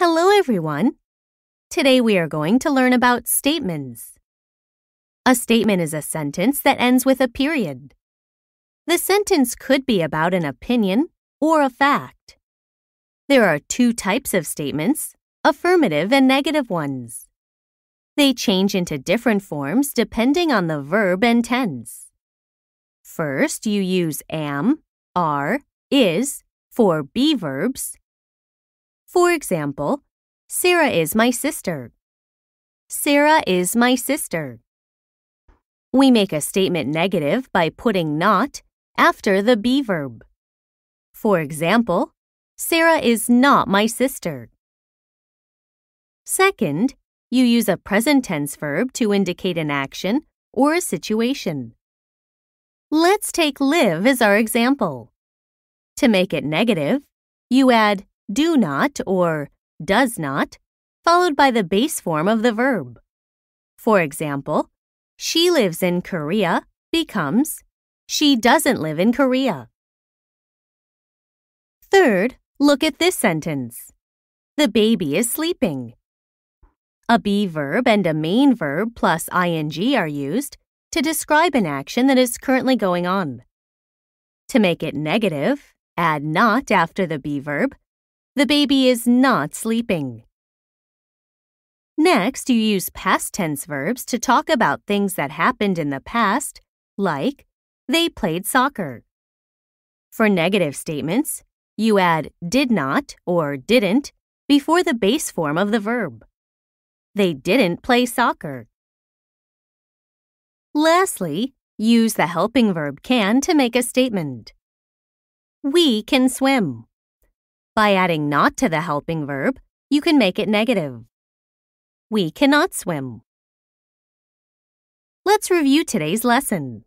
Hello, everyone. Today we are going to learn about statements. A statement is a sentence that ends with a period. The sentence could be about an opinion or a fact. There are two types of statements, affirmative and negative ones. They change into different forms depending on the verb and tense. First, you use am, are, is for be verbs. For example, Sarah is my sister. Sarah is my sister. We make a statement negative by putting not after the be verb. For example, Sarah is not my sister. Second, you use a present tense verb to indicate an action or a situation. Let's take live as our example. To make it negative, you add do not or does not, followed by the base form of the verb. For example, she lives in Korea becomes she doesn't live in Korea. Third, look at this sentence. The baby is sleeping. A be verb and a main verb plus ing are used to describe an action that is currently going on. To make it negative, add not after the be verb. The baby is not sleeping. Next, you use past tense verbs to talk about things that happened in the past, like they played soccer. For negative statements, you add did not or didn't before the base form of the verb. They didn't play soccer. Lastly, use the helping verb can to make a statement. We can swim. By adding not to the helping verb, you can make it negative. We cannot swim. Let's review today's lesson.